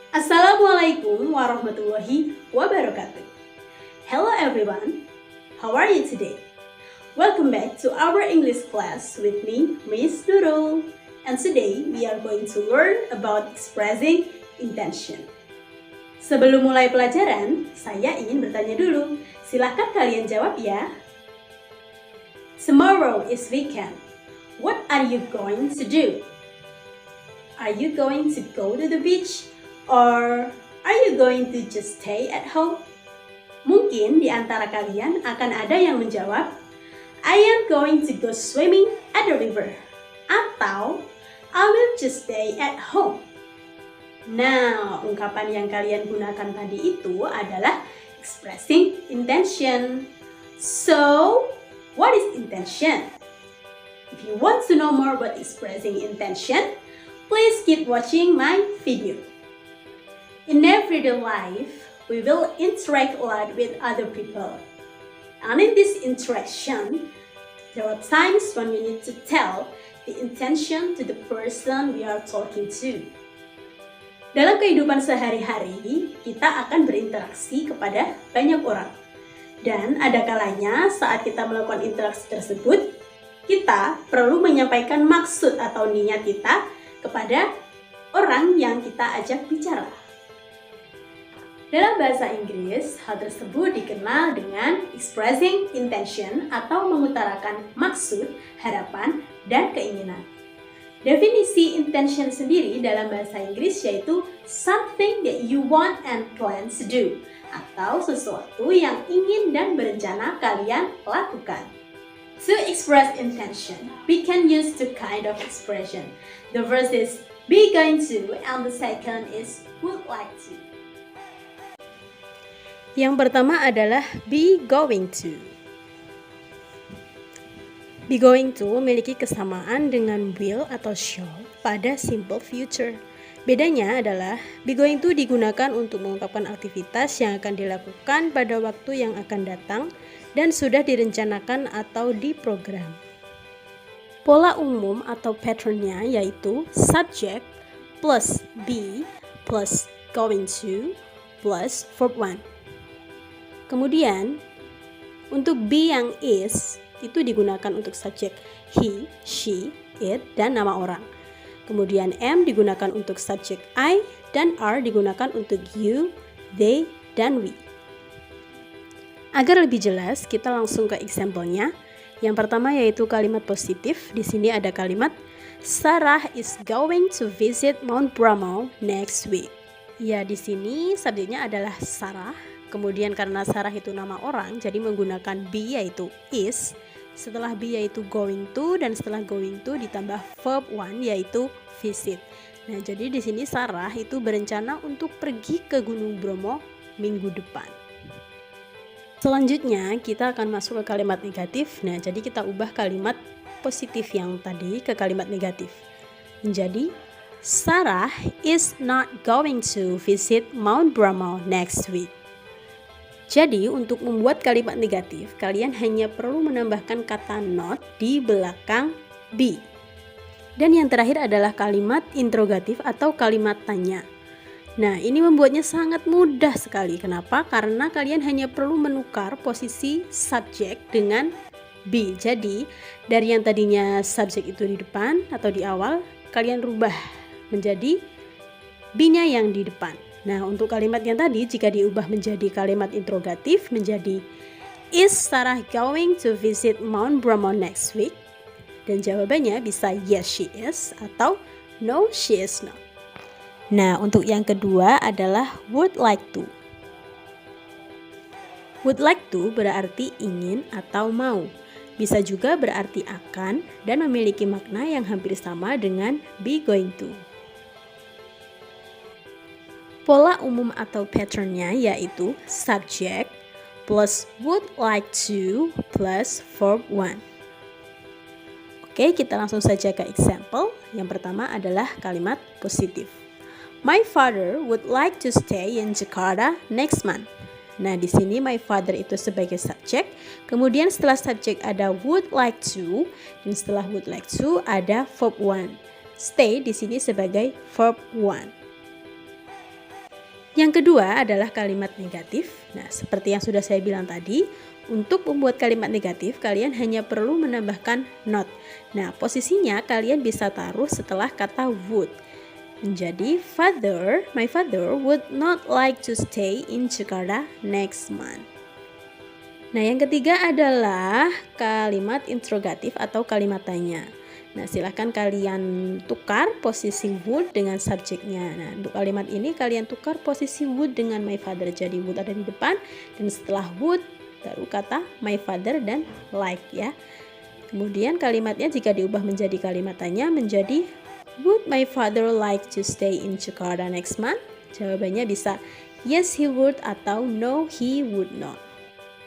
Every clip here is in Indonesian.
Assalamualaikum warahmatullahi wabarakatuh. Hello everyone, how are you today? Welcome back to our English class with me, Miss Nurul. And today we are going to learn about expressing intention. Sebelum mulai pelajaran, saya ingin bertanya dulu. Silahkan kalian jawab ya. Tomorrow is weekend. What are you going to do? Are you going to go to the beach? Or are you going to just stay at home? Mungkin di antara kalian akan ada yang menjawab, I am going to go swimming at the river. Atau, I will just stay at home. Nah, ungkapan yang kalian gunakan tadi itu adalah expressing intention. So, what is intention? If you want to know more about expressing intention, please keep watching my video. In everyday life, we will interact a lot with other people. And in this interaction, there are times when we need to tell the intention to the person we are talking to. Dalam kehidupan sehari-hari, kita akan berinteraksi kepada banyak orang. Dan ada kalanya saat kita melakukan interaksi tersebut, kita perlu menyampaikan maksud atau niat kita kepada orang yang kita ajak bicara. Dalam bahasa Inggris, hal tersebut dikenal dengan expressing intention atau mengutarakan maksud, harapan, dan keinginan. Definisi intention sendiri dalam bahasa Inggris yaitu something that you want and plan to do, atau sesuatu yang ingin dan berencana kalian lakukan. To express intention, we can use two kind of expression. The first is be going to, and the second is would like to. Yang pertama adalah be going to. Be going to memiliki kesamaan dengan will atau shall pada simple future. Bedanya adalah be going to digunakan untuk mengungkapkan aktivitas yang akan dilakukan pada waktu yang akan datang dan sudah direncanakan atau diprogram. Pola umum atau patternnya yaitu subject plus be plus going to plus verb 1. Kemudian, untuk be yang is, itu digunakan untuk subjek he, she, it, dan nama orang. Kemudian am digunakan untuk subjek I, dan are digunakan untuk you, they, dan we. Agar lebih jelas, kita langsung ke example-nya. Yang pertama yaitu kalimat positif. Di sini ada kalimat, Sarah is going to visit Mount Bromo next week. Ya, di sini subjeknya adalah Sarah. Kemudian karena Sarah itu nama orang, jadi menggunakan be yaitu is. Setelah be yaitu going to, dan setelah going to ditambah verb 1 yaitu visit. Nah, jadi di sini Sarah itu berencana untuk pergi ke Gunung Bromo minggu depan. Selanjutnya kita akan masuk ke kalimat negatif. Nah, jadi kita ubah kalimat positif yang tadi ke kalimat negatif. Menjadi Sarah is not going to visit Mount Bromo next week. Jadi untuk membuat kalimat negatif, kalian hanya perlu menambahkan kata not di belakang be. Dan yang terakhir adalah kalimat interrogatif atau kalimat tanya. Nah, ini membuatnya sangat mudah sekali. Kenapa? Karena kalian hanya perlu menukar posisi subjek dengan be. Jadi dari yang tadinya subjek itu di depan atau di awal, kalian rubah menjadi be-nya yang di depan. Nah, untuk kalimat yang tadi jika diubah menjadi kalimat interrogatif menjadi is Sarah going to visit Mount Bromo next week? Dan jawabannya bisa yes she is atau no she is not. Nah, untuk yang kedua adalah would like to. Would like to berarti ingin atau mau. Bisa juga berarti akan dan memiliki makna yang hampir sama dengan be going to. Pola umum atau patternnya yaitu subject plus would like to plus verb 1. Oke, kita langsung saja ke example. Yang pertama adalah kalimat positif. My father would like to stay in Jakarta next month. Nah, di sini my father itu sebagai subjek. Kemudian setelah subjek ada would like to, dan setelah would like to ada verb 1. Stay di sini sebagai verb 1. Yang kedua adalah kalimat negatif. Nah, seperti yang sudah saya bilang tadi, untuk membuat kalimat negatif, kalian hanya perlu menambahkan not. Nah, posisinya kalian bisa taruh setelah kata would. Menjadi my father would not like to stay in Jakarta next month. Nah, yang ketiga adalah kalimat interrogatif atau kalimat tanya. Nah, silahkan kalian tukar posisi would dengan subjeknya. Nah, untuk kalimat ini kalian tukar posisi would dengan my father. Jadi would ada di depan dan setelah would baru kata my father dan like ya. Kemudian kalimatnya jika diubah menjadi kalimat tanya menjadi would my father like to stay in Jakarta next month? Jawabannya bisa yes he would atau no he would not.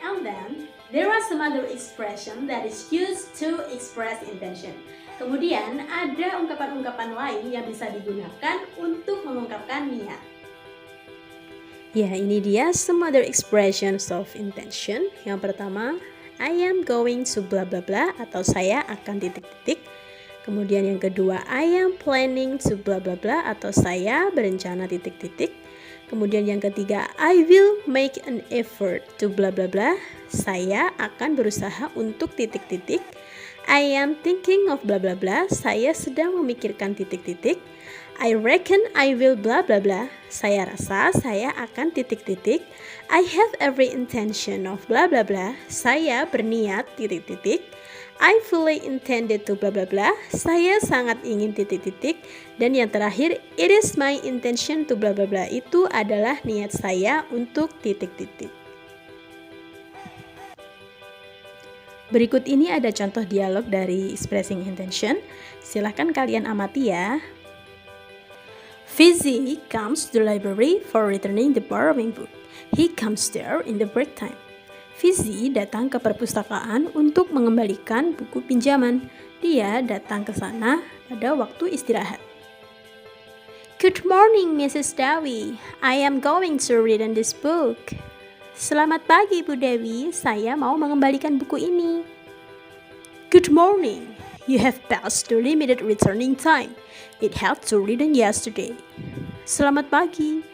And then there are some other expression that is used to express intention. Kemudian ada ungkapan-ungkapan lain yang bisa digunakan untuk mengungkapkan niat. Ya, ini dia some other expressions of intention. Yang pertama, I am going to bla bla bla atau saya akan titik-titik. Kemudian yang kedua, I am planning to bla bla bla atau saya berencana titik-titik. Kemudian yang ketiga, I will make an effort to bla bla bla. Saya akan berusaha untuk titik-titik. I am thinking of bla bla bla. Saya sedang memikirkan titik-titik. I reckon I will bla bla bla. Saya rasa saya akan titik-titik. I have every intention of bla bla bla. Saya berniat titik-titik. I fully intended to bla bla bla. Saya sangat ingin titik-titik. Dan yang terakhir, it is my intention to bla bla bla. Itu adalah niat saya untuk titik-titik. Berikut ini ada contoh dialog dari expressing intention. Silahkan kalian amati ya. Fizzy comes to the library for returning the borrowing book. He comes there in the break time. Fizzy datang ke perpustakaan untuk mengembalikan buku pinjaman. Dia datang ke sana pada waktu istirahat. Good morning, Mrs. Dewi. I am going to read in this book. Selamat pagi, Bu Dewi. Saya mau mengembalikan buku ini. Good morning. You have passed the limited returning time. It had to read in yesterday. Selamat pagi.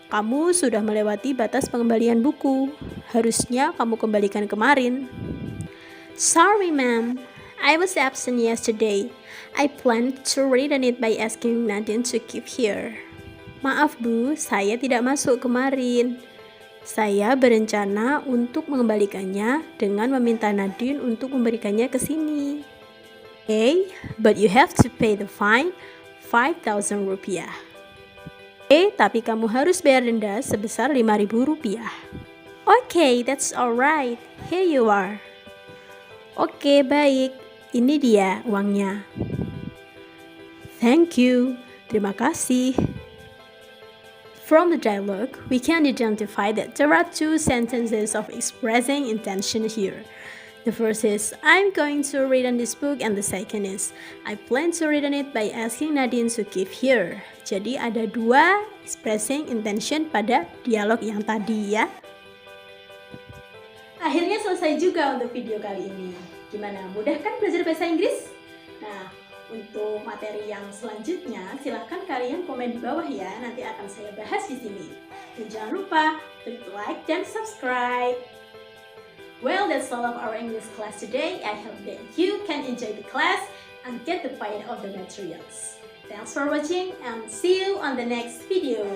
Kamu sudah melewati batas pengembalian buku. Harusnya kamu kembalikan kemarin. Sorry, ma'am. I was absent yesterday. I planned to read on it by asking Nadine to keep here. Maaf, Bu. Saya tidak masuk kemarin. Saya berencana untuk mengembalikannya dengan meminta Nadine untuk memberikannya ke sini. Okay, but you have to pay the fine, 5,000 rupiah. Tapi kamu harus bayar denda sebesar 5.000 rupiah. Okay, that's alright. Here you are. Oke, baik. Ini dia uangnya. Thank you. Terima kasih. From the dialogue, we can identify that there are two sentences of expressing intention here. The first is, I'm going to read on this book, and the second is, I plan to read on it by asking Nadine to keep here. Jadi ada dua expressing intention pada dialog yang tadi ya. Akhirnya selesai juga untuk video kali ini. Gimana? Mudah kan belajar bahasa Inggris? Nah, untuk materi yang selanjutnya, silahkan kalian komen di bawah ya. Nanti akan saya bahas di sini. Dan jangan lupa klik like dan subscribe. Well, that's all of our English class today. I hope that you can enjoy the class and get the point of the materials. Thanks for watching and see you on the next video.